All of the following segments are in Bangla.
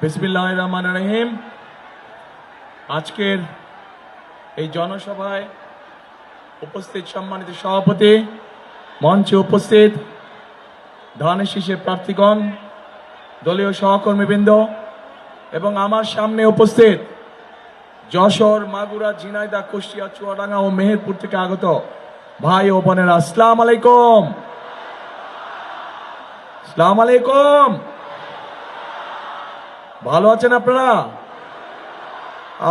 বিসমিল্লাহির রহমানির রহিম। আজকের এই জনসভায় উপস্থিত সম্মানিত সভাপতি, মঞ্চে উপস্থিত ধানের শীষের প্রার্থীগণ, দলীয় সহকর্মীবৃন্দ এবং আমার সামনে উপস্থিত যশোর, মাগুরা, ঝিনাইদহ, কুষ্টিয়া, চুয়াডাঙ্গা ও মেহেরপুর থেকে আগত ভাই ও বোনেরা, আসসালামু আলাইকুম। আসসালামু আলাইকুম। ভালো আছেন আপনারা?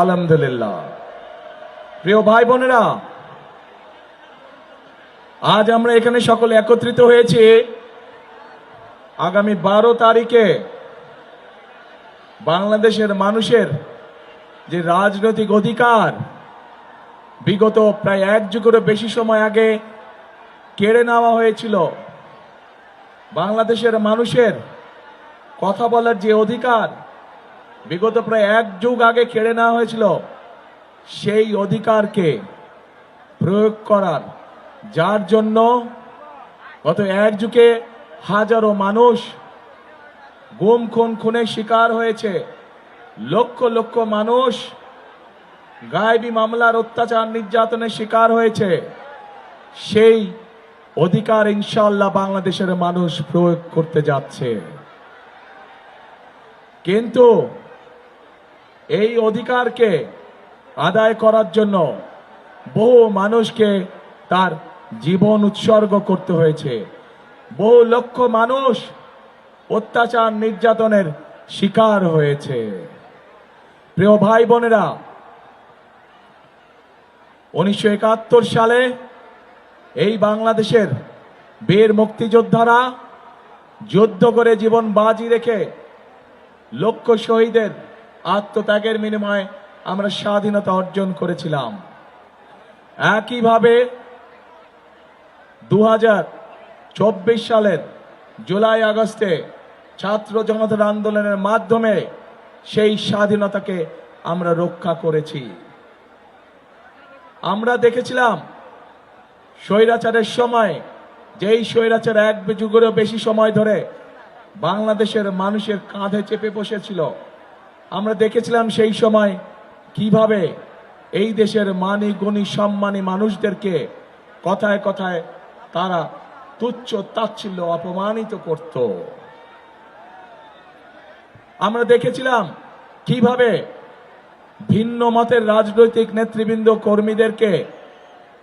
আলহামদুলিল্লাহ। প্রিয় ভাই বোনেরা, আজ আমরা এখানে সকলে একত্রিত হয়েছি আগামী 12 তারিখে বাংলাদেশের মানুষের যে রাজনৈতিক অধিকার বিগত প্রায় এক যুগেরও বেশি সময় আগে কেড়ে নেওয়া হয়েছিল, বাংলাদেশের মানুষের কথা বলার যে অধিকার বিগত প্রায় এক যুগ আগে কেড়ে নেওয়া হয়েছিল, সেই অধিকারকে প্রয়োগ করার, যার জন্য গত এক যুগে হাজারো মানুষ গুম খুন খুনের শিকার হয়েছে, লক্ষ লক্ষ মানুষ গায়েবী মামলার অত্যাচার নির্যাতনের শিকার হয়েছে, সেই অধিকার ইনশাআল্লাহ বাংলাদেশের মানুষ প্রয়োগ করতে যাচ্ছে। কিন্তু এই অধিকারকে আদায় করার জন্য বহু মানুষকে তার জীবন উৎসর্গ করতে হয়েছে, বহু লক্ষ মানুষ অত্যাচার নির্যাতনের শিকার হয়েছে। প্রিয় ভাই বোনেরা, 1971 সালে এই বাংলাদেশের বীর মুক্তিযোদ্ধারা যুদ্ধ করে জীবন বাজি রেখে লক্ষ শহীদের আত্মত্যাগের বিনিময়ে আমরা স্বাধীনতা অর্জন করেছিলাম। একইভাবে 2024 সালের জুলাই আগস্টে ছাত্র জনতার আন্দোলনের মাধ্যমে সেই স্বাধীনতাকে আমরা রক্ষা করেছি। আমরা দেখেছিলাম স্বৈরাচারের সময়, যেই স্বৈরাচার এক যুগেরও বেশি সময় ধরে বাংলাদেশের মানুষের কাঁধে চেপে বসেছিল, আমরা দেখেছিলাম সেই সময় কিভাবে এই দেশের মানি গুণী সম্মানী মানুষদেরকে কথায় কথায় তারা তুচ্ছ তাচ্ছিল্য অপমানিত করত। আমরা দেখেছিলাম কিভাবে ভিন্ন মতের রাজনৈতিক নেতৃবৃন্দ কর্মীদেরকে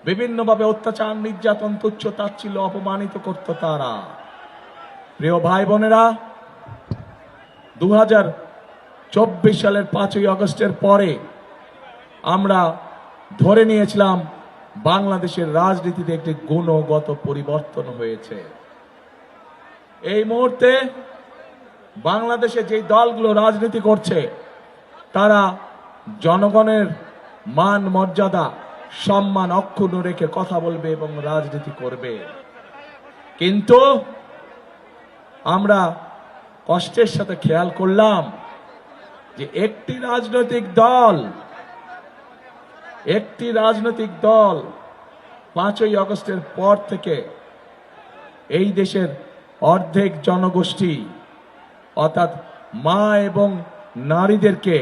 বিভিন্নভাবে অত্যাচার নির্যাতন তুচ্ছ তাচ্ছিল্য অপমানিত করত তারা। প্রিয় ভাই বোনেরা, 2024 সালের 5ই আগস্টের পরে আমরা ধরে নিয়েছিলাম বাংলাদেশের রাজনীতিতে একটি গুণগত পরিবর্তন হয়েছে। এই মুহূর্তে বাংলাদেশে যে দলগুলো রাজনীতি করছে, তারা জনগণের মান মর্যাদা সম্মান অক্ষুণ্ণ রেখে কথা বলবে এবং রাজনীতি করবে। কিন্তু আমরা কষ্টের সাথে খেয়াল করলাম যে একটি রাজনৈতিক দল 5ই আগস্টের পর থেকে এই দেশের অর্ধেক জনগোষ্ঠী অর্থাৎ মা এবং নারীদেরকে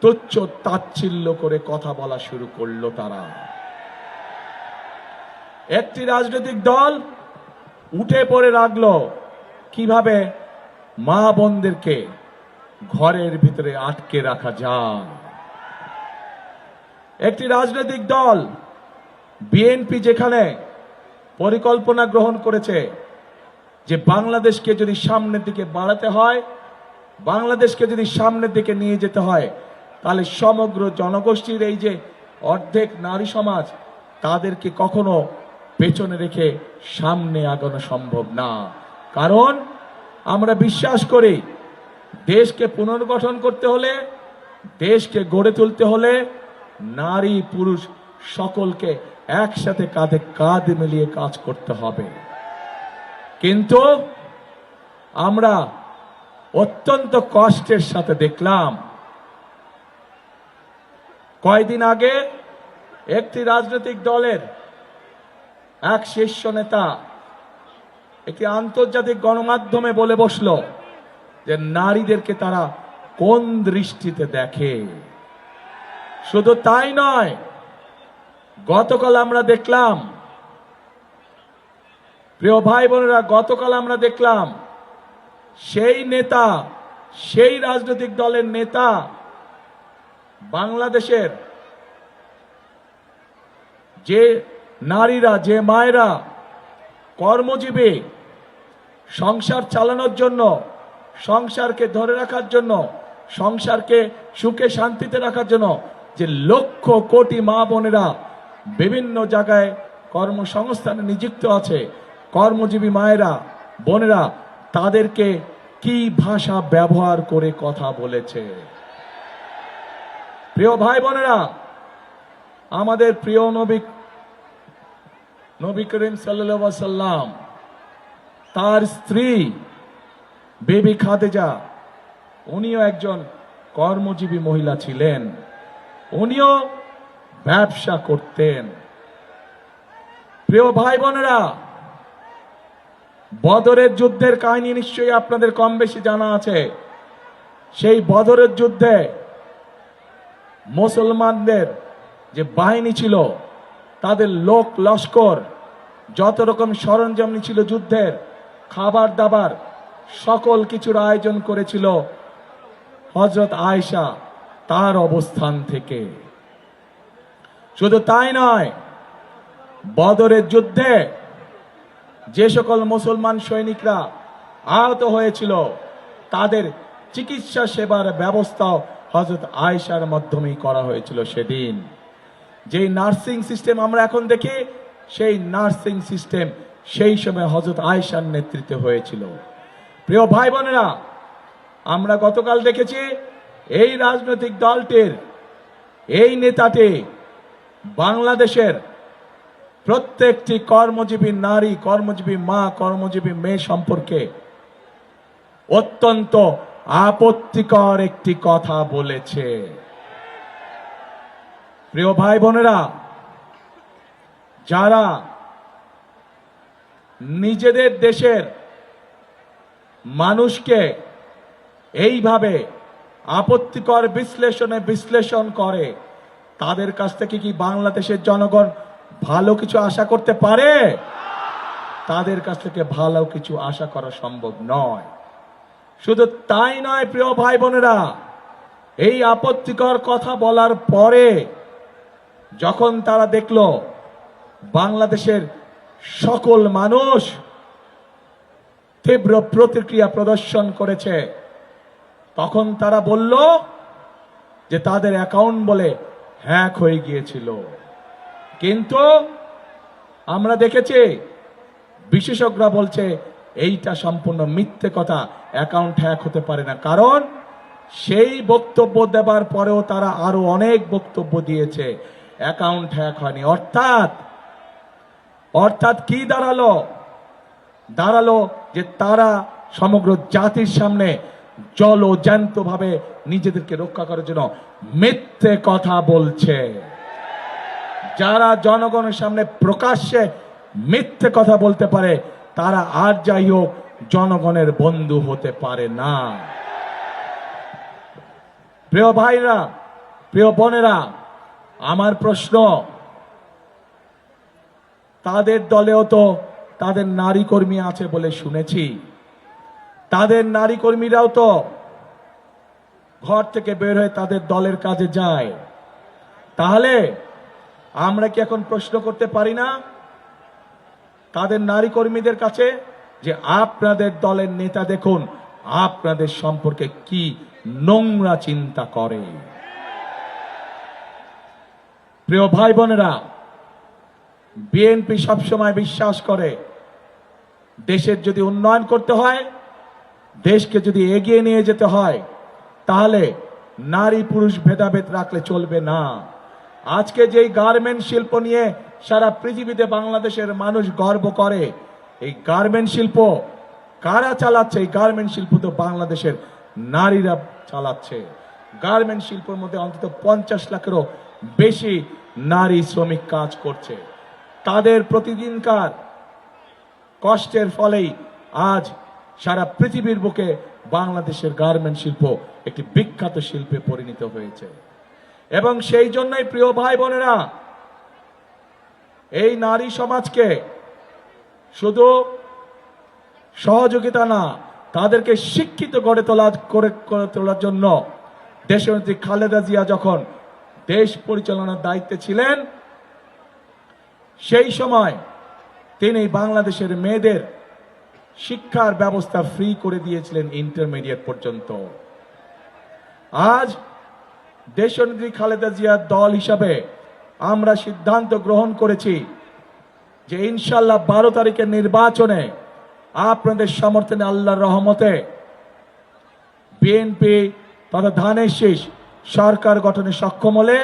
তুচ্ছ তাচ্ছিল্য করে কথা বলা শুরু করলো। তারা একটি রাজনৈতিক দল উঠে পড়ে লাগলো কিভাবে মা বোনদেরকে ঘরের ভিতরে আটকে রাখা যায়। একটি রাজনৈতিক দল বিএনপি যেখানে পরিকল্পনা গ্রহণ করেছে যে বাংলাদেশকে যদি সামনের দিকে বাড়াতে হয়, বাংলাদেশকে যদি সামনের দিকে নিয়ে যেতে হয়, তাহলে সমগ্র জনগোষ্ঠীর এই যে অর্ধেক নারী সমাজ, তাদেরকে কখনো পেছনে রেখে সামনে আগানো সম্ভব না। কারণ আমরা বিশ্বাস করি দেশকে পুনর্গঠন করতে হলে, দেশকে গড়ে তুলতে হলে নারী পুরুষ সকলকে একসাথে কাঁধে কাঁধ মিলিয়ে কাজ করতে হবে। কিন্তু আমরা অত্যন্ত কষ্টের সাথে দেখলাম কয়েকদিন আগে একটি রাজনৈতিক দলের এক শীর্ষ নেতা একটি আন্তর্জাতিক গণমাধ্যমে বলে বসলো যে নারীদেরকে তারা কোন দৃষ্টিতে দেখে। শুধু তাই নয়, গতকাল আমরা দেখলাম, প্রিয় ভাই বোনেরা, গতকাল আমরা দেখলাম সেই নেতা, সেই রাজনৈতিক দলের নেতা বাংলাদেশের যে নারীরা, যে মায়েরা কর্মজীবী, সংসার চালানোর জন্য, সংসারকে ধরে রাখার জন্য, সংসারকে সুখে শান্তিতে রাখার জন্য যে লক্ষ কোটি মা বোনেরা বিভিন্ন জায়গায় কর্মসংস্থানে নিযুক্ত আছে, কর্মজীবী মায়েরা বোনেরা, তাদেরকে কি ভাষা ব্যবহার করে কথা বলেছে। প্রিয় ভাই বোনেরা, আমাদের প্রিয় নবী করিম সাল্লাল্লাহু আলাইহি ওয়াসাল্লাম, তার স্ত্রী বেবি খাদিজা, উনিও একজন কর্মজীবী মহিলা ছিলেন, উনিও ব্যবসা করতেন। প্রিয় ভাই বোনেরা, বদরের যুদ্ধের কাহিনী নিশ্চয়ই আপনাদের কম বেশি জানা আছে। সেই বদরের যুদ্ধে মুসলমানদের যে বাহিনী ছিল, তাদের লোক লস্কর, যত রকম সরঞ্জাম ছিল যুদ্ধের, খাবার দাবার, সকল কিছুর আয়োজন করেছিল হযরত আয়েশা তার অবস্থান থেকে। শুধু তাই নয়, বদরের যুদ্ধে যে সকল মুসলমান সৈনিকরা আহত হয়েছিল, তাদের চিকিৎসা সেবার ব্যবস্থাও হযরত আয়েশার মাধ্যমেই করা হয়েছিল। সেদিন যেই নার্সিং সিস্টেম আমরা এখন দেখি, সেই নার্সিং সিস্টেম সেই সময় হযরত আয়েশার নেতৃত্বে হয়েছিল। প্রিয় ভাই বোনেরা, আমরা গতকাল দেখেছি এই রাজনৈতিক দলটির এই নেতাটি বাংলাদেশের প্রত্যেকটি কর্মজীবী নারী, কর্মজীবী মা, কর্মজীবী মেয়ে সম্পর্কে অত্যন্ত আপত্তিকর একটি কথা বলেছে। প্রিয় ভাই বোনেরা, যারা নিজেদের দেশের মানুষকে এইভাবে আপত্তিকর বিশ্লেষণ করে, তাদের কাছ থেকে কি বাংলাদেশের জনগণ ভালো কিছু আশা করতে পারে? তাদের কাছ থেকে ভালো কিছু আশা করা সম্ভব নয়। শুধু তাই নয়, প্রিয় ভাই বোনেরা, এই আপত্তিকর কথা বলার পরে যখন তারা দেখল বাংলাদেশের সকল মানুষ তীব্র প্রতিক্রিয়া প্রদর্শন করেছে, তখন তারা বলল যে তাদের অ্যাকাউন্ট বলে হ্যাক হয়ে গিয়েছিল। কিন্তু আমরা দেখেছি বিশেষজ্ঞরা বলছে এইটা সম্পূর্ণ মিথ্যে কথা, অ্যাকাউন্ট হ্যাক হতে পারে না। কারণ সেই বক্তব্য দেবার পরেও তারা আরো অনেক বক্তব্য দিয়েছে, অ্যাকাউন্ট হ্যাক হয়নি। অর্থাৎ কি দাঁড়ালো যে তারা সমগ্র জাতির সামনে জ্যান্ত ভাবে নিজেদেরকে রক্ষা করার জন্য মিথ্যে কথা বলছে। যারা জনগণের সামনে প্রকাশ্যে মিথ্যে কথা বলতে পারে, তারা আর যাই হোক জনগণের বন্ধু হতে পারে না। প্রিয় ভাইরা, প্রিয় বোনেরা, আমার প্রশ্ন, তাদের দলেও তো তাদের নারী কর্মী আছে বলে শুনেছি, তাদের নারী কর্মীরাও তো ঘর থেকে বের হয়ে তাদের দলের কাজে যায়। তাহলে আমরা কি এখন প্রশ্ন করতে পারি না তাদের নারী কর্মীদের কাছে যে আপনাদের দলের নেতা দেখুন আপনাদের সম্পর্কে কি নোংরা চিন্তা করে? প্রিয় ভাই বোনেরা, বিএনপি সবসময় বিশ্বাস করে দেশের যদি উন্নয়ন করতে হয়, দেশকে যদি এগিয়ে নিয়ে যেতে হয়, তাহলে নারী পুরুষ ভেদাভেদ রাখলে চলবে না। আজকে যেই গার্মেন্ট শিল্প নিয়ে সারা পৃথিবীতে বাংলাদেশের মানুষ গর্ব করে, এই গার্মেন্ট শিল্প কারা চালাচ্ছে? এই গার্মেন্ট শিল্প তো বাংলাদেশের নারীরা চালাচ্ছে। গার্মেন্ট শিল্পের মধ্যে অন্তত 50 লাখেরও বেশি নারী শ্রমিক কাজ করছে। তাদের প্রতিদিনকার কষ্টের ফলেই আজ সারা পৃথিবীর বুকে বাংলাদেশের গার্মেন্ট শিল্প একটি বিখ্যাত শিল্পে পরিণত হয়েছে। এবং সেই জন্যই প্রিয় ভাই বোনেরা, এই নারী সমাজকে শুধু সহযোগিতা না, তাদেরকে শিক্ষিত করে তোলার জন্য দেশনেত্রী খালেদা জিয়া যখন দেশ পরিচালনার দায়িত্বে ছিলেন, সেই সময় তিনি বাংলাদেশের মেয়েদের শিক্ষার ব্যবস্থা ফ্রি করে দিয়েছিলেন ইন্টারমিডিয়েট পর্যন্ত। আজ দেশনেত্রী খালেদা জিয়ার দল হিসাবে আমরা সিদ্ধান্ত গ্রহণ করেছি যে ইনশাআল্লাহ 12 তারিখের নির্বাচনে আপনাদের সমর্থনে, আল্লাহর রহমতে বিএনপি তথা ধানের শীষ সরকার গঠনে সক্ষম হলে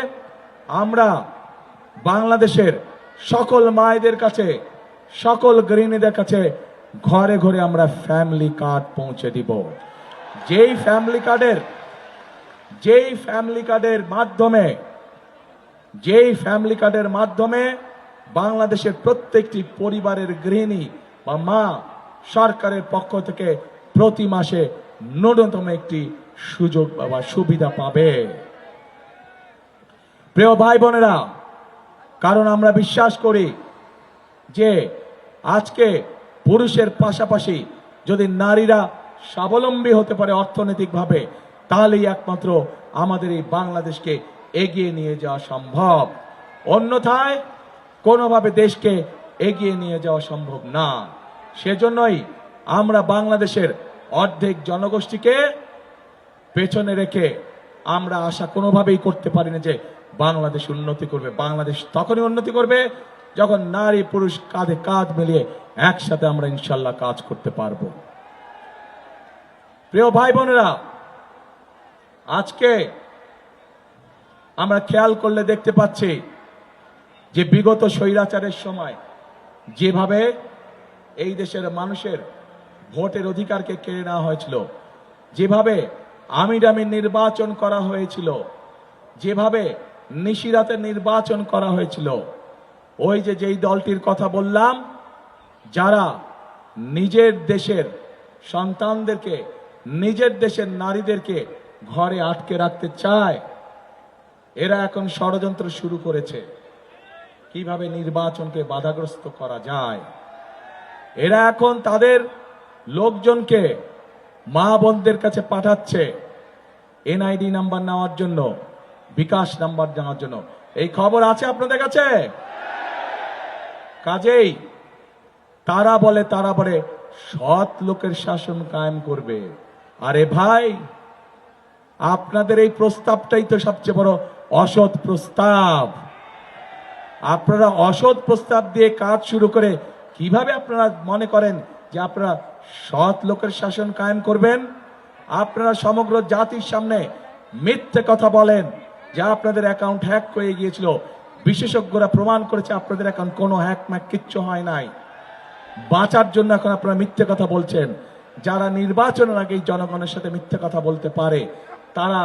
আমরা বাংলাদেশের সকল মায়েদের কাছে, সকল গৃহিণীদের কাছে ঘরে ঘরে আমরা ফ্যামিলি কার্ড পৌঁছে দিব। যেই ফ্যামিলি কার্ডের মাধ্যমে বাংলাদেশের প্রত্যেকটি পরিবারের গৃহিণী বা মা সরকারের পক্ষ থেকে প্রতি মাসে ন্যূনতম একটি সুযোগ বা সুবিধা পাবে। প্রিয় ভাই বোনেরা, কারণ আমরা বিশ্বাস করি যে আজকে পুরুষের পাশাপাশি যদি নারীরা স্বাবলম্বী হতে পারে অর্থনৈতিকভাবে, তাহলেই একমাত্র আমাদের এই বাংলাদেশকে এগিয়ে নিয়ে যাওয়া সম্ভব। অন্যথায় কোনোভাবে দেশকে এগিয়ে নিয়ে যাওয়া সম্ভব না। সেজন্যই আমরা বাংলাদেশের অর্ধেক জনগোষ্ঠীকে পেছনে রেখে আমরা আশা কোনোভাবেই করতে পারি না যে বাংলাদেশ উন্নতি করবে। বাংলাদেশ তখনই উন্নতি করবে যখন নারী পুরুষ কাঁধে কাঁধ মিলিয়ে একসাথে আমরা ইনশাল্লাহ কাজ করতে পারবো। প্রিয় ভাই বোনেরা, আজকে আমরা খেয়াল করলে দেখতে পাচ্ছি যে বিগত স্বৈরাচারের সময় যেভাবে এই দেশের মানুষের ভোটের অধিকারকে কেড়ে নেওয়া হয়েছিল, যেভাবে আমিডামি নির্বাচন করা হয়েছিল, যেভাবে নিশিরাতে নির্বাচন করা হয়েছিল, ওই যেই দলটির কথা বললাম, যারা নিজের দেশের সন্তানদেরকে, নিজের দেশের নারীদেরকে ঘরে আটকে রাখতে চায়, এরা এখন ষড়যন্ত্র শুরু করেছে কিভাবে নির্বাচনকে বাধাগ্রস্ত করা যায়। এরা এখন তাদের লোকজনকে মা বোনদের কাছে পাঠাচ্ছে এনআইডি নাম্বার নেওয়ার জন্য, বিকাশ নাম্বার নেওয়ার জন্য। এই খবর আছে আপনাদের কাছে? কাজেই তারা বলে সৎ লোকের শাসন কায়েম করবে। আরে ভাই, আপনাদের এই প্রস্তাবটাই তো সবচেয়ে বড় অসৎ প্রস্তাব। আপনারা অসৎ প্রস্তাব দিয়ে কাজ শুরু করে কিভাবে আপনারা মনে করেন যে আপনারা সৎ লোকের শাসন কায়েম করবেন? আপনারা সমগ্র জাতির সামনে মিথ্যে কথা বলেন যে আপনাদের অ্যাকাউন্ট হ্যাক হয়ে গিয়েছিল। বিশেষজ্ঞরা প্রমাণ করেছে আপনাদের অ্যাকাউন্ট কোনো হ্যাক ম্যাক কিচ্ছু হয় নাই। বাঁচার জন্য এখন আপনারা মিথ্যে কথা বলছেন। যারা নির্বাচনের আগে জনগণের সাথে মিথ্যে কথা বলতে পারে, তারা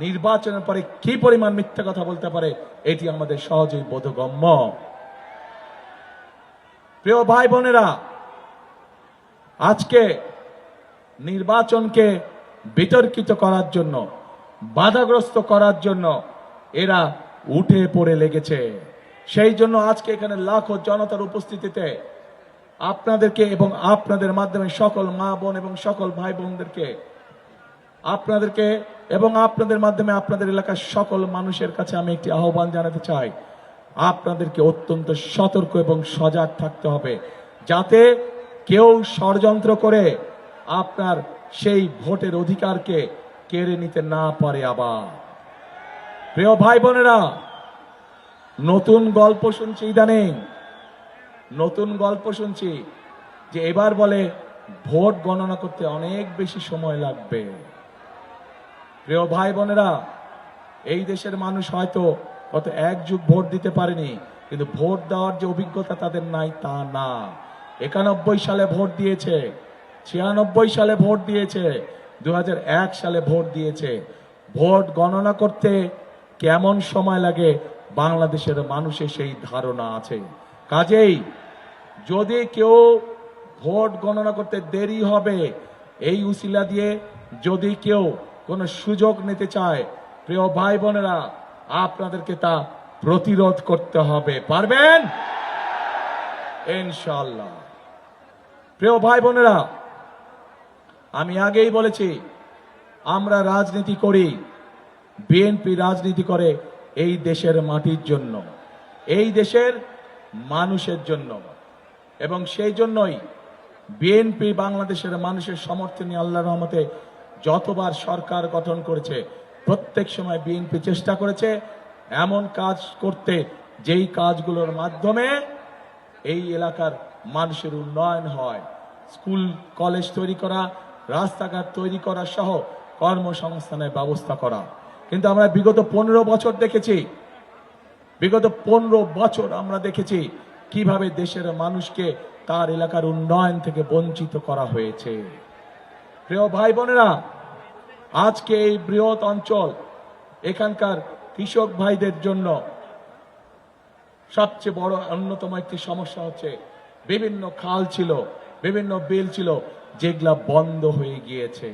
নির্বাচনের পরে কি পরিমাণ মিথ্যে কথা বলতে পারে, এটি আমাদের সহজেই বোধগম্য। প্রিয় ভাই বোনেরা, আজকে নির্বাচনকে বিতর্কিত করার জন্য, বাধাগ্রস্ত করার জন্য এরা উঠে পড়ে লেগেছে। সেই জন্য আজকে এখানে লাখো জনতার উপস্থিতিতে আপনাদেরকে এবং আপনাদের মাধ্যমে সকল মা বোন এবং সকল ভাই বোনদেরকে, আপনাদেরকে এবং আপনাদের মাধ্যমে আপনাদের এলাকার সকল মানুষের কাছে আমি একটি আহ্বান জানাতে চাই। আপনাদেরকে অত্যন্ত সতর্ক এবং সজাগ থাকতে হবে, যাতে কেউ ষড়যন্ত্র করে আপনার সেই ভোটের অধিকারকে কেড়ে নিতে না পারে। আবার প্রিয় ভাই বোনেরা, নতুন গল্প শুনছি, ইদানিং নতুন গল্প শুনছি যে এবার বলে ভোট গণনা করতে অনেক বেশি সময় লাগবে। প্রিয় ভাই বোনেরা, এই দেশের মানুষ হয়তো কত এক যুগ ভোট দিতে পারেনি, কিন্তু ভোট দেওয়ার যে অভিজ্ঞতা তাদের নাই তা না। 91 সালে ভোট দিয়েছে, 96 সালে ভোট দিয়েছে, 2001 সালে ভোট দিয়েছে। ভোট গণনা করতে কেমন সময় লাগে বাংলাদেশের মানুষের সেই ধারণা আছে। কাজেই যদি কেউ ভোট গণনা করতে দেরি হবে এই উসিলা দিয়ে যদি কেউ কোনো সুযোগ নিতে চায়, প্রিয় ভাই বোনেরা, আপনাদেরকে তা প্রতিরোধ করতে হবে। পারবেন ইনশাআল্লাহ। প্রিয় ভাই বোনেরা, আমি আগেই বলেছি, আমরা রাজনীতি করি, বিএনপি রাজনীতি করে এই দেশের মাটির জন্য, এই দেশের মানুষের জন্য, এবং সেই জন্যই বিএনপি বাংলাদেশের মানুষের সমর্থন নিয়ে আল্লাহর রহমতে যতবার সরকার গঠন করেছে, প্রত্যেক সময় বিএনপি চেষ্টা করেছে এমন কাজ করতে যেই কাজগুলোর মাধ্যমে এই এলাকার মানুষের উন্নয়ন হয়। স্কুল কলেজ তৈরি করা, রাস্তাঘাট তৈরি করা সহ কর্মসংস্থানের ব্যবস্থা করা। কিন্তু আমরা বিগত 15 বছর দেখেছি, বিগত 15 বছর আমরা দেখেছি কিভাবে দেশের মানুষকে তার এলাকার উন্নয়ন থেকে বঞ্চিত করা হয়েছে। প্রিয় ভাই বোনেরা, আজকে এই বৃহৎ অঞ্চল, এখানকার কৃষক ভাইদের জন্য সবচেয়ে বড় অন্যতম একটি সমস্যা হচ্ছে বিভিন্ন খাল ছিল, বিভিন্ন বিল ছিল, যেগুলা বন্ধ হয়ে গিয়েছে।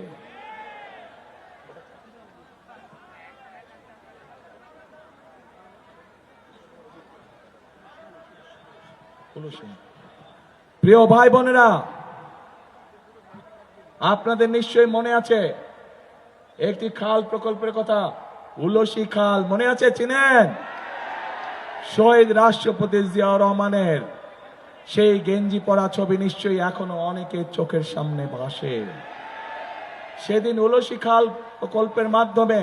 প্রিয় ভাই বোনেরা, আপনাদের নিশ্চয়ই মনে আছে একটি খাল প্রকল্পের কথা, উলসি খাল, মনে আছে? চিনেন? শহীদ রাষ্ট্রপতি জিয়াউর রহমানের সেই গেঞ্জি পরা ছবি নিশ্চয়ই এখনো অনেকের চোখের সামনে ভাসে। সেদিন উলসি খাল প্রকল্পের মাধ্যমে,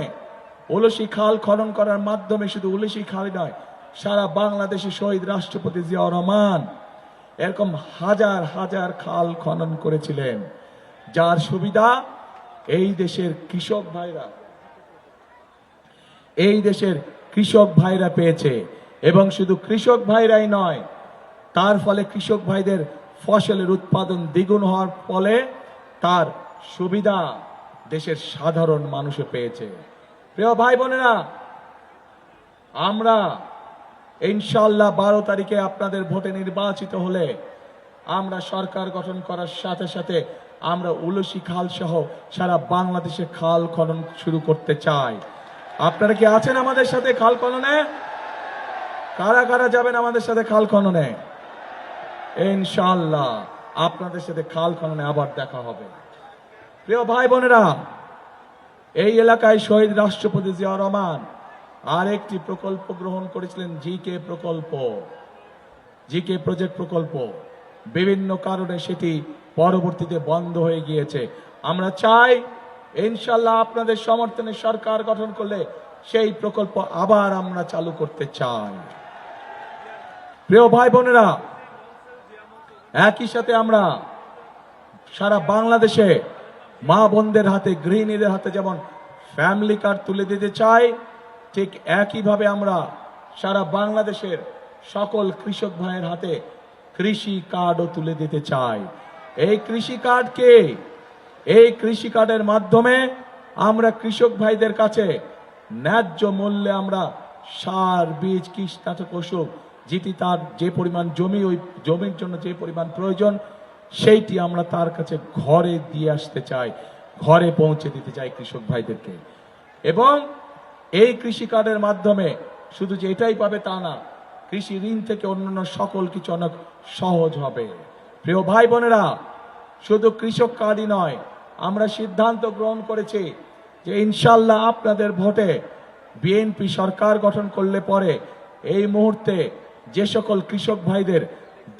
উলসি খাল খনন করার মাধ্যমে শুধু উলসি খাল নয়, সারা বাংলাদেশে শহীদ রাষ্ট্রপতি জিয়াউর রহমান এরকম হাজার হাজার খাল খনন করেছিলেন, যার সুবিধা এই দেশের কৃষক ভাইরা, এই দেশের কৃষক ভাইরা পেয়েছে। এবং শুধু কৃষক ভাইরাই নয়, তার ফলে কৃষক ভাইদের ফসলের উৎপাদন দ্বিগুণ হওয়ার ফলে তার সুবিধা দেশের সাধারণ মানুষে পেয়েছে। প্রিয় ভাই বোনেরা, আমরা ইনশাআল্লাহ 12 তারিখে আপনাদের ভোটে নির্বাচিত হলে আমরা সরকার গঠন করার সাথে সাথে আমরা উলসি খাল সহ সারা বাংলাদেশে খাল খনন শুরু করতে চাই। আপনারা কি আছেন আমাদের সাথে খাল খননে? কারা কারা যাবেন আমাদের সাথে খাল খননে? ইনশাআল্লাহ আপনাদের সাথে খাল খননে আবার দেখা হবে। প্রিয় ভাই বোনেরা, এই এলাকায় শহীদ রাষ্ট্রপতি জিয়াউর রহমান আর একটি প্রকল্প গ্রহণ করেছিলেন, জিকে প্রকল্প, জিকে প্রজেক্ট প্রকল্প। বিভিন্ন কারণে সেটি পরবর্তীতে বন্ধ হয়ে গিয়েছে। আমরা চাই ইনশাআল্লাহ আপনাদের সমর্থনে সরকার গঠন করলে সেই প্রকল্প আবার আমরা চালু করতে চাই। প্রিয় ভাই বোনেরা, একই সাথে আমরা সারা বাংলাদেশে মা বোনদের হাতে, গৃহিণীদের হাতে যেমন ফ্যামিলি কার্ড তুলে দিতে চাই, ঠিক একইভাবে আমরা সারা বাংলাদেশের সকল কৃষক ভাইয়ের হাতে কৃষি কার্ডও তুলে দিতে চাই। এই কৃষি কার্ডকে, এই কৃষি কার্ডের মাধ্যমে আমরা কৃষক ভাইদের কাছে ন্যায্য মূল্যে আমরা সার, বীজ, কীটনাশক, ওষুধ, যেটি তার যে পরিমাণ জমি, ওই জমির জন্য যে পরিমাণ প্রয়োজন, সেইটি আমরা তার কাছে ঘরে দিয়ে আসতে চাই, ঘরে পৌঁছে দিতে চাই কৃষক ভাইদেরকে। এবং এই কৃষি কার্ডের মাধ্যমে শুধু যে এটাই পাবে তা না, কৃষি ঋণ থেকে অন্যান্য সকল কিছু অনেক সহজ হবে। প্রিয় ভাই বোনেরা, শুধু কৃষক কার্ডই নয়, আমরা সিদ্ধান্ত গ্রহণ করেছি যে ইনশাআল্লাহ আপনাদের ভোটে বিএনপি সরকার গঠন করলে পরে এই মুহূর্তে যে সকল কৃষক ভাইদের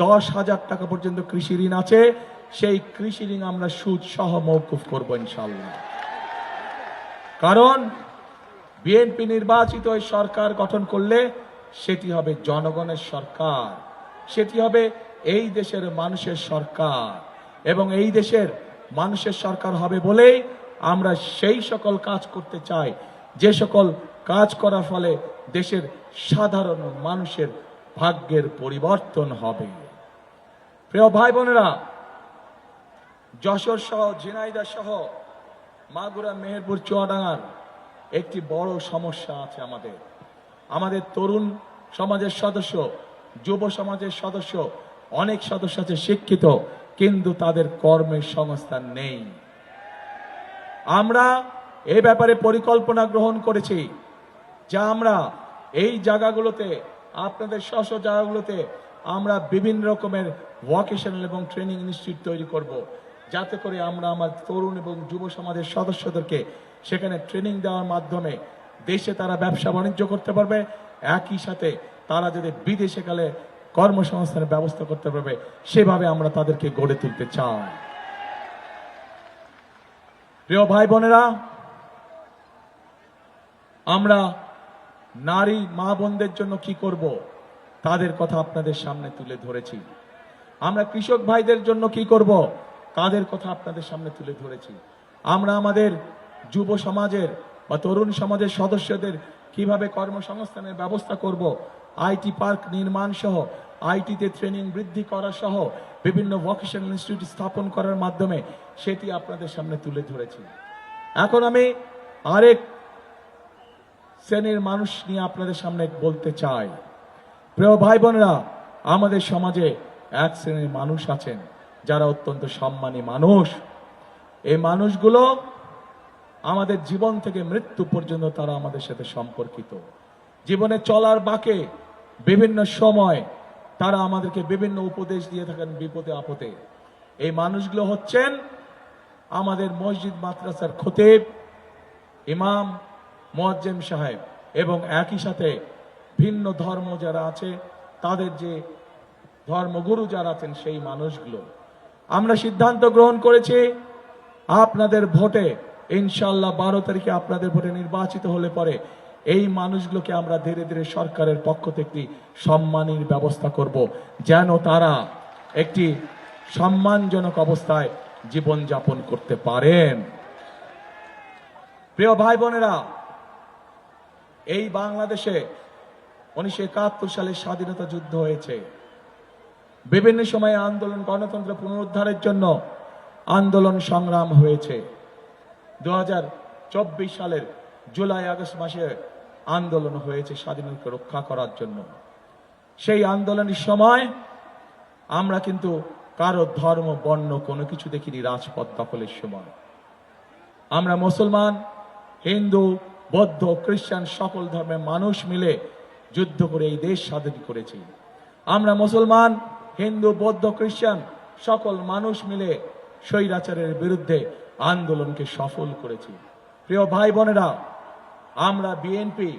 10,000 টাকা পর্যন্ত কৃষি ঋণ আছে, সেই কৃষি ঋণ আমরা সুদ সহ মওকুফ করব ইনশাআল্লাহ। কারণ বিএনপি নির্বাচিত এই সরকার গঠন করলে সেটি হবে জনগণের সরকার, সেটি হবে এই দেশের মানুষের সরকার, এবং এই দেশের মানুষের সরকার হবে বলেই আমরা সেই সকল কাজ করতে চাই যে সকল কাজ করার ফলে দেশের সাধারণ মানুষের ভাগ্যের পরিবর্তন হবে। প্রিয় ভাই বোনেরা, যশোর সহ, ঝিনাইদহ সহ, মাগুরা, মেহেরপুর, চুয়াডাঙ্গার একটি বড় সমস্যা আছে। আমাদের তরুণ সমাজের সদস্য, যুব সমাজের সদস্য, অনেক সদস্য আছে শিক্ষিত, কিন্তু তাদের কর্মের সংস্থান নেই। আমরা এই ব্যাপারে পরিকল্পনা গ্রহণ করেছি, যা আমরা এই জায়গাগুলোতে, আপনাদের স্ব জায়গাগুলোতে আমরা বিভিন্ন রকমের ভোকেশনাল এবং ট্রেনিং ইনস্টিটিউট তৈরি করব, যাতে করে আমরা আমার তরুণ এবং যুব সমাজের সদস্যদেরকে সেখানে ট্রেনিং দেওয়ার মাধ্যমে দেশে তারা ব্যবসা বাণিজ্য করতে পারবে, একই সাথে তারা যদি বিদেশে গেলে কর্মসংস্থানের ব্যবস্থা করতে পারবে, সেভাবে আমরা তাদেরকে গড়ে তুলতে চাই। প্রিয় ভাই বোনেরা, আমরা নারী মা বোনদের জন্য কি করব তাদের কথা আপনাদের সামনে তুলে ধরেছি। আমরা কৃষক ভাইদের জন্য কি করব তাদের কথা আপনাদের সামনে তুলে ধরেছি। আমরা আমাদের যুব সমাজের বা তরুণ সমাজের সদস্যদের কিভাবে কর্মসংস্থানের ব্যবস্থা করব, আইটি পার্ক নির্মাণ সহ, আইটিতে ট্রেনিং বৃদ্ধি করা সহ বিভিন্ন ভোকেশনাল ইনস্টিটিউট স্থাপন করার মাধ্যমে সেটি আপনাদের সামনে তুলে ধরেছি। এখন আমি আরেক শ্রেণীর মানুষ নিয়ে আপনাদের সামনে বলতে চাই। প্রিয় ভাই বোনেরা, আমাদের সমাজে এক শ্রেণীর মানুষ আছেন যারা অত্যন্ত সম্মানী মানুষ। এই মানুষগুলো আমাদের জীবন থেকে মৃত্যু পর্যন্ত তারা আমাদের সাথে সম্পর্কিত। জীবনে চলার বাঁকে বিভিন্ন সময় তারা আমাদেরকে বিভিন্ন উপদেশ দিয়ে থাকেন বিপদে আপদে। এই মানুষগুলো হচ্ছেন আমাদের মসজিদ মাদ্রাসার খতিব, ইমাম, মুয়াজ্জিম সাহেব এবং একই সাথে ভিন্ন ধর্ম যারা আছে তাদের যে ধর্মগুরু যারা আছেন সেই মানুষগুলো। আমরা সিদ্ধান্ত গ্রহণ করেছি আপনাদের ভোটে ইনশাআল্লাহ 12 তারিখে আপনাদের ভোটে নির্বাচিত হলে পরে এই মানুষগুলোকে আমরা ধীরে ধীরে সরকারের পক্ষ থেকে সম্মানের ব্যবস্থা করব, যেন তারা একটি সম্মানজনক অবস্থায় জীবন যাপন করতে পারেন। প্রিয় ভাই বোনেরা, এই বাংলাদেশে 1971 সালে স্বাধীনতা যুদ্ধ হয়েছে। বিভিন্ন সময়ে আন্দোলন, গণতন্ত্র পুনরুদ্ধারের জন্য আন্দোলন সংগ্রাম হয়েছে। 2024 সালের জুলাই আগস্ট মাসে আন্দোলন হয়েছে স্বাধীনতা রক্ষা করার জন্য। সেই আন্দোলনের সময় আমরা কিন্তু কারো ধর্ম বর্ণ কোনো কিছু দেখিনি। রাজপথ দখলের সময় আমরা মুসলমান, হিন্দু, বৌদ্ধ, খ্রিস্টান সকল ধর্মের মানুষ মিলে যুদ্ধ করে এই দেশ স্বাধীন করেছি। আমরা মুসলমান, হিন্দু, বৌদ্ধ, খ্রিস্টান সকল মানুষ মিলে স্বৈরাচারের বিরুদ্ধে আন্দোলনকে সফল করেছি। প্রিয় ভাই বোনেরা, আমরা বিএনপি,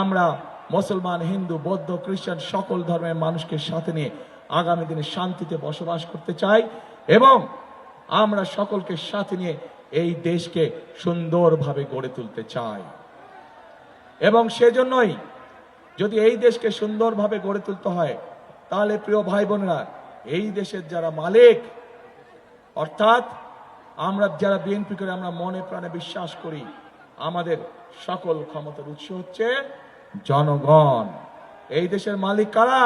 আমরা মুসলমান, হিন্দু, বৌদ্ধ, খ্রিস্টান সকল ধর্মের মানুষকে সাথে নিয়ে আগামী দিনে শান্তিতে বসবাস করতে চাই এবং আমরা সকলকে সাথে নিয়ে এই দেশকে সুন্দরভাবে গড়ে তুলতে চাই। এবং সেজন্যই যদি এই দেশকে সুন্দরভাবে গড়ে তুলতে হয়, তাহলে প্রিয় ভাই বোনেরা, এই দেশের যারা মালিক, অর্থাৎ আমরা যারা বিএনপি করে আমরা মনে প্রাণে বিশ্বাস করি আমাদের সকল ক্ষমতার উৎস হচ্ছে জনগণ। এই দেশের মালিক কারা?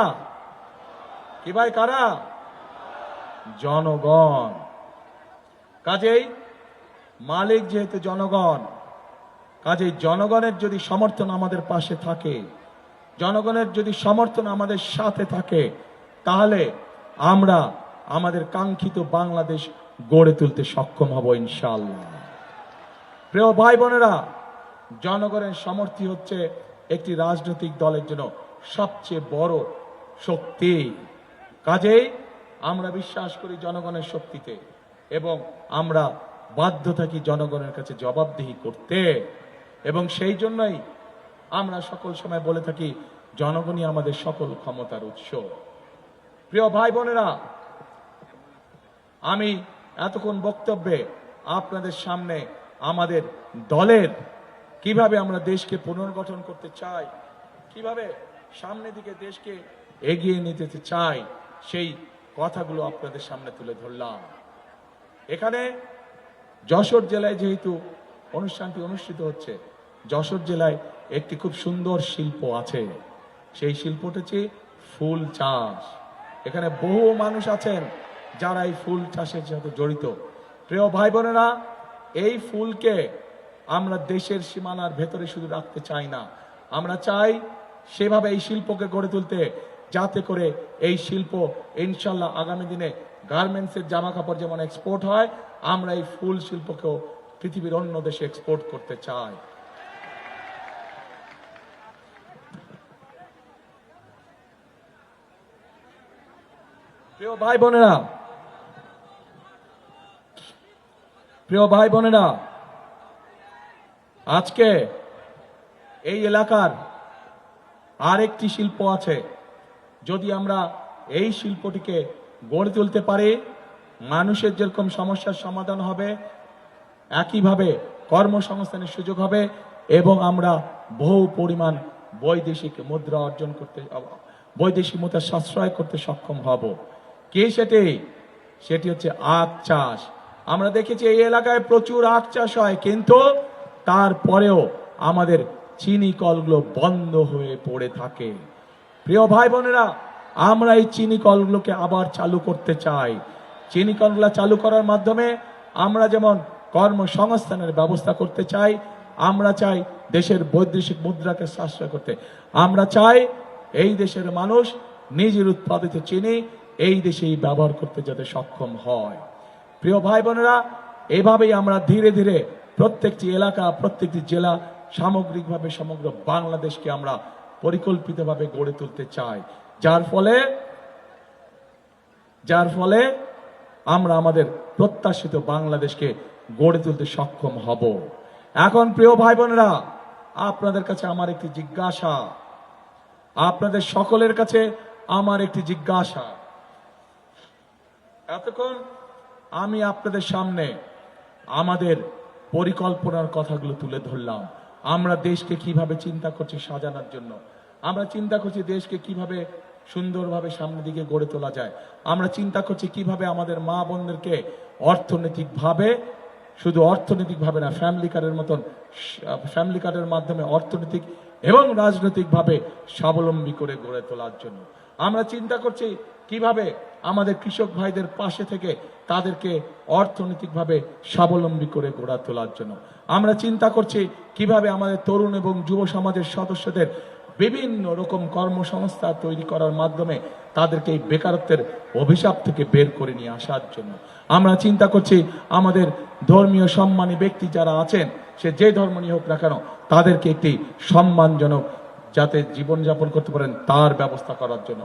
কি ভাই, কারা? জনগণ। কাজেই মালিক যেহেতু জনগণ, কাজেই জনগণের যদি সমর্থন আমাদের পাশে থাকে, জনগণের যদি সমর্থন আমাদের সাথে থাকে, তাহলে আমরা আমাদের কাঙ্ক্ষিত বাংলাদেশ গড়ে তুলতে সক্ষম হব ইনশাআল্লাহ। প্রিয় ভাই বোনেরা, জনগণের সমর্থন হচ্ছে একটি রাজনৈতিক দলের জন্য সবচেয়ে বড় শক্তি। কাজেই আমরা বিশ্বাস করি জনগণের শক্তিতে এবং আমরা বাধ্য থাকি জনগণের কাছে জবাবদিহি করতে। এবং সেই জন্যই আমরা সকল সময় বলে থাকি জনগণই আমাদের সকল ক্ষমতার উৎস। প্রিয় ভাই বোনেরা, আমি এতক্ষণ বক্তব্যে আপনাদের সামনে আমাদের দলের কিভাবে আমরা দেশকে পুনর্গঠন করতে চাই, কিভাবে সামনের দিকে দেশকে এগিয়ে নিতে চাই, সেই কথাগুলো আপনাদের সামনে তুলে ধরলাম। এখানে যশোর জেলায় যেহেতু অনুষ্ঠানটি অনুষ্ঠিত হচ্ছে, যশোর জেলায় একটি খুব সুন্দর শিল্প আছে। সেই শিল্পটি হচ্ছে ফুল চাষ। এখানে বহু মানুষ আছেন যারা এই ফুল চাষের সাথে জড়িত। প্রিয় ভাই বোনেরা, এই ফুলকে আমরা দেশের সীমানার ভেতরে শুধু রাখতে চাই না, আমরা চাই সেভাবে এই শিল্পকে গড়ে তুলতে, যাতে করে এই শিল্প ইনশাল্লাহ আগামী দিনে গার্মেন্টসের জামা কাপড় যেমন এক্সপোর্ট হয়, আমরা এই ফুল শিল্পকেও পৃথিবীর অন্য দেশে এক্সপোর্ট করতে চায়। প্রিয় ভাই বোনেরা, আজকে এই এলাকার আরেকটি শিল্প আছে। যদি আমরা এই শিল্পটিকে গড়ে তুলতে পারি, মানুষের যেরকম সমস্যার সমাধান হবে, একইভাবে কর্মসংস্থানের সুযোগ হবে এবং আমরা বহু পরিমাণ বৈদেশিক মুদ্রা অর্জন করতে, বৈদেশিক মুদ্রা সাশ্রয় করতে সক্ষম হব। কি সেটি হচ্ছে আখ চাষ। আমরা দেখেছি এই এলাকায় প্রচুর আখ চাষ হয়, কিন্তু তারপরেও আমাদের চিনি কলগুলো বন্ধ হয়ে পড়ে থাকে। প্রিয় ভাই বোনেরা, আমরা এই চিনি কলগুলোকে আবার চালু করতে চাই। চিনি কলগুলো চালু করার মাধ্যমে আমরা যেমন কর্মসংস্থানের ব্যবস্থা করতে চাই, আমরা চাই দেশের বৈদেশিক মুদ্রাকে সাশ্রয় করতে, আমরা চাই এই দেশের মানুষ নিজের উৎপাদিত চিনি এই দেশেই ব্যবহার করতে যাতে সক্ষম হয়। প্রিয় ভাই বোনেরা, এভাবেই আমরা ধীরে ধীরে প্রত্যেকটি এলাকা, প্রত্যেকটি জেলা, সামগ্রিকভাবে সমগ্র বাংলাদেশকে আমরা পরিকল্পিতভাবে গড়ে তুলতে চাই, যার ফলে আমরা আমাদের প্রত্যাশিত বাংলাদেশকে গড়ে তুলতে সক্ষম হব। এখন প্রিয় ভাই বোনেরা, আপনাদের কাছে আমার একটি জিজ্ঞাসা, আপনাদের সকলের কাছে আমার একটি জিজ্ঞাসা। এতক্ষণ আমি আপনাদের সামনে আমাদের পরিকল্পনার কথাগুলো তুলে ধরলাম। আমরা দেশকে কিভাবে চিন্তা করছি সাজানোর জন্য, আমরা চিন্তা করছি দেশকে কিভাবে সুন্দরভাবে সামনের দিকে গড়ে তোলা যায়, আমরা চিন্তা করছি কিভাবে আমাদের মা বোনদেরকে অর্থনৈতিকভাবে, শুধু অর্থনৈতিকভাবে না, ফ্যামিলি কার্ডের মাধ্যমে অর্থনৈতিক এবং রাজনৈতিকভাবে স্বাবলম্বী করে গড়ে তোলার জন্য। আমরা চিন্তা করছি কিভাবে আমাদের কৃষক ভাইদের পাশে থেকে তাদেরকে অর্থনৈতিকভাবে স্বাবলম্বী করে গড়ে তোলার জন্য। আমরা চিন্তা করছি কিভাবে আমাদের তরুণ এবং যুব সমাজের সদস্যদের বিভিন্ন রকম কর্মসংস্থান তৈরি করার মাধ্যমে তাদেরকে এই বেকারত্বের অভিশাপ থেকে বের করে নিয়ে আসার জন্য। আমরা চিন্তা করছি আমাদের ধর্মীয় সম্মানী ব্যক্তি যারা আছেন, সে যে ধর্ম নিয়ে হোক না কেন, তাদেরকে একটি সম্মানজনক যাতে জীবনযাপন করতে পারেন তার ব্যবস্থা করার জন্য।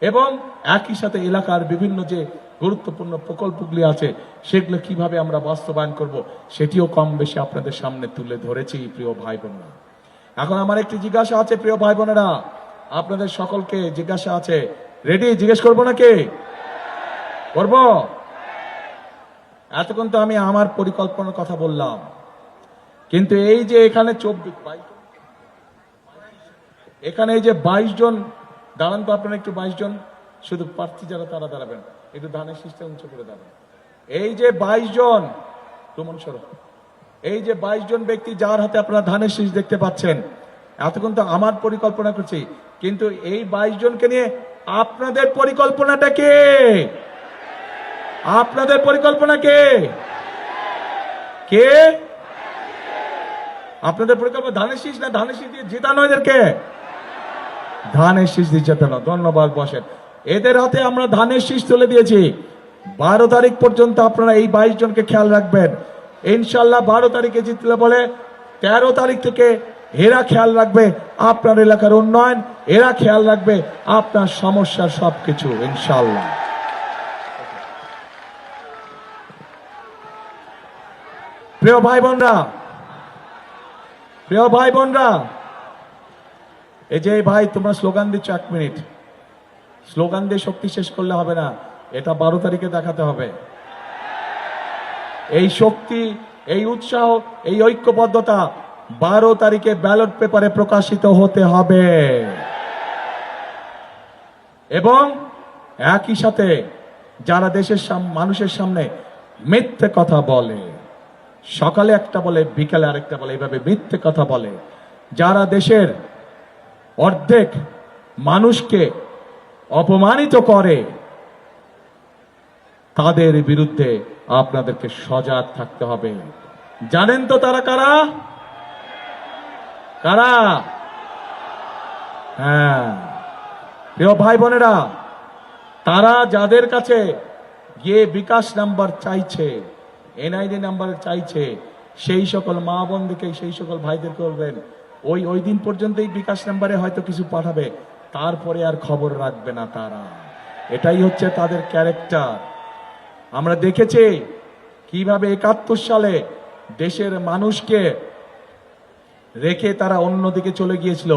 এবং একই সাথে এলাকার বিভিন্ন যে গুরুত্বপূর্ণ প্রকল্পগুলি আছে সেগুলো কিভাবে আমরা বাস্তবায়ন করব সেটিও কম বেশি আপনাদের সামনে তুলে ধরেছি। প্রিয় ভাই বোনেরা, এখন আমার একটি জিজ্ঞাসা আছে। প্রিয় ভাই বোনেরা, আপনাদের সকলকে জিজ্ঞাসা আছে, রেডি? জিজ্ঞেস করবো নাকি? করব? এতক্ষণ তো আমি আমার পরিকল্পনার কথা বললাম, কিন্তু এই যে এখানে 22 জন দাঁড়ান তো, আপনারা একটু 22 জন শুধু প্রার্থী যারা তারা দাঁড়াবেন, একটু ধানের শীষটা উঁচু করে দাঁড়ান। এই যে 22 জন, এই যে 22 জন ব্যক্তি যার হাতে আপনারা ধানের শীষ দেখতে পাচ্ছেন, এতক্ষণ তো আমার পরিকল্পনা করছি, কিন্তু এই 22 জনকে নিয়ে আপনাদের পরিকল্পনাটা কে? আপনাদের পরিকল্পনা কে? আপনাদের পরিকল্পনা ধানের শীষ না ধানের শীষ দিয়ে জেতানো এদেরকে? ধানের শীষ দিয়ে জেতানো। ধন্যবাদ, বসেন। এদের হাতে আমরা ধানের শীষ তুলে দিয়েছি। 12 তারিখ পর্যন্ত আপনারা এই 22 জনকে খেয়াল রাখবেন। ইনশাল্লাহ 12 তারিখে জিতলে বলে 13 তারিখ থেকে এরা খেয়াল রাখবে আপনার এলাকার উন্নয়ন, এরা খেয়াল রাখবে আপনার সমস্যার সবকিছু, ইনশাল্লাহ। প্রিয় ভাই বোনরা, এই যে ভাই তোমরা স্লোগান দিচ্ছ, 1 মিনিট স্লোগান দিয়ে শক্তি শেষ করলে হবে না, এটা 12 তারিখে দেখাতে হবে। এই শক্তি, এই উৎসাহ, এই ঐক্যবদ্ধতা 12 তারিখে ব্যালট পেপারে প্রকাশিত হতে হবে। এবং একই সাথে যারা দেশের মানুষের সামনে মিথ্যে কথা বলে, সকালে একটা বলে বিকালে আরেকটা বলে, এইভাবে মিথ্যে কথা বলে, যারা দেশের অর্ধেক মানুষকে অপমানিত করে, তাদের বিরুদ্ধে আপনাদেরকে সজাগ থাকতে হবে। জানেন তো তারা কারা? হ্যাঁ প্রিয় ভাই বোনেরা, তারা যাদের কাছে গিয়ে বিকাশ নাম্বার চাইছে, এনআইডি নাম্বার চাইছে, সেই সকল মা বোনদেরকে, সেই সকল ভাইদের বলবেন, ওই দিন পর্যন্তই বিকাশ নাম্বারে হয়তো কিছু পাঠাবে, তারপরে আর খবর রাখবে না তারা। এটাই হচ্ছে তাদের ক্যারেক্টার। আমরা দেখেছি কিভাবে 71 সালে দেশের মানুষকে রেখে তারা অন্যদিকে চলে গিয়েছিল,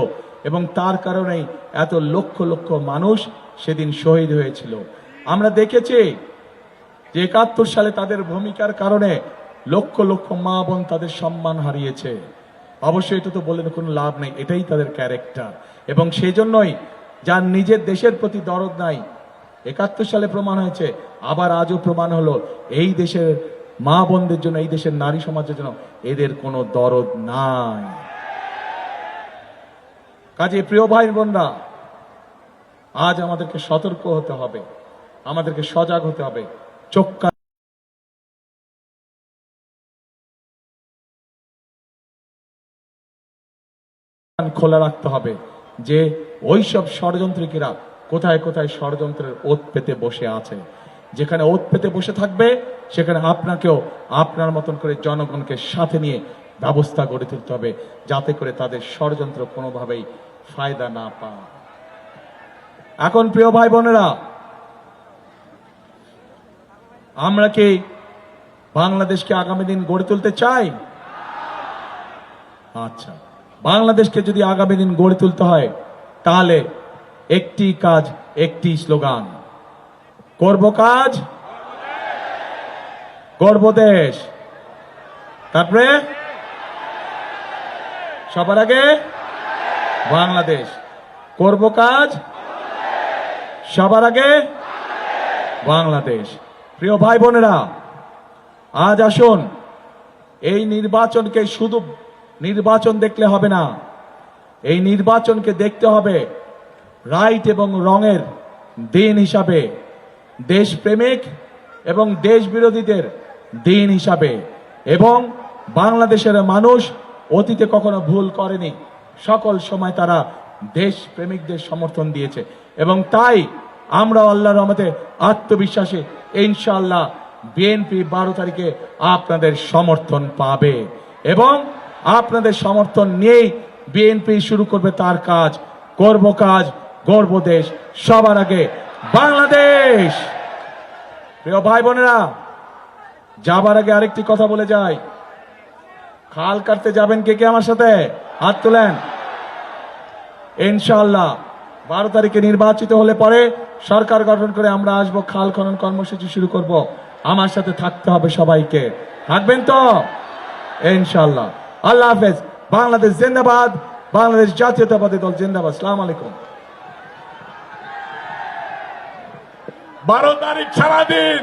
এবং তার কারণেই এত লক্ষ লক্ষ মানুষ সেদিন শহীদ হয়েছিল। আমরা দেখেছি যে 71 সালে তাদের ভূমিকার কারণে লক্ষ লক্ষ মা বোন তাদের সম্মান হারিয়েছে। অবশ্যই এটা তো বলে কোনো লাভ নেই, এটাই তাদের ক্যারেক্টার। এবং সেই জন্যই যার নিজের দেশের প্রতি দরদ নাই, 71 সালে প্রমাণ হয়েছে, আবার আজও প্রমাণ হলো, এই দেশের মা বোনদের জন্য, এই দেশের নারী সমাজের জন্য এদের কোনো দরদ নাই। কাজে প্রিয় ভাই বোনরা, আজ আমাদেরকে সতর্ক হতে হবে, আমাদেরকে সজাগ হতে হবে, চোখ কান খোলা রাখতে হবে যে ওইসব ষড়যন্ত্রীরা কোথায় কোথায় ষড়যন্ত্রের ওত পেতে বসে আছে। যেখানে ওত পেতে বসে থাকবে, সেখানে আপনাকেও আপনার মতন করে জনগণকে সাথে নিয়ে ব্যবস্থা গড়ে তুলতে হবে, যাতে করে তাদের ষড়যন্ত্র কোনোভাবেই ফায়দা না পায়। এখন প্রিয় ভাই বোনেরা, আমরা কি বাংলাদেশকে আগামী দিন গড়ে তুলতে চাই? আচ্ছা, বাংলাদেশকে যদি আগামী দিন গড়ে তুলতে হয়, তাহলে একটি কাজ, একটি স্লোগান, করব কাজ, গড়ব দেশ। তারপরে সবার আগে বাংলাদেশ, করব কাজ, সবার আগে বাংলাদেশ। প্রিয় ভাই বোনেরা, আজ আসুন, এই নির্বাচনকে শুধু নির্বাচন দেখলে হবে না, এই নির্বাচনকে দেখতে হবে রাইট এবং রঙের দিন হিসাবে, দেশপ্রেমিক এবং দেশ বিরোধীদের দিন হিসাবে। এবং বাংলাদেশের মানুষ অতীতে কখনো ভুল করেনি, সকল সময় তারা দেশ প্রেমিকদের সমর্থন দিয়েছে, এবং তাই আমরা আল্লাহর রহমতে আত্মবিশ্বাসী, ইনশাআল্লাহ বিএনপি 12 তারিখে আপনাদের সমর্থন পাবে, এবং আপনাদের সমর্থন নিয়েই বিএনপি শুরু করবে তার কাজ, করব কাজ, গড়ব দেশ, সবার আগে বাংলাদেশ। প্রিয় ভাই বোনেরা, যাবার আগে আরেকটি কথা বলে যাই, খাল কাটতে যাবেন কে কে আমার সাথে? হাত তোলেন। ইনশাআল্লাহ 12 তারিখে নির্বাচিত হলে পরে সরকার গঠন করে আমরা আসবো, খাল খনন কর্মসূচি শুরু করব। আমার সাথে থাকতে হবে সবাইকে, থাকবেন তো? ইনশাআল্লাহ। আল্লাহ হাফেজ। বাংলাদেশ জিন্দাবাদ, বাংলাদেশ জাতীয়তাবাদী দল জিন্দাবাদ। আসসালামু আলাইকুম। 12 তারিখ সারাদিন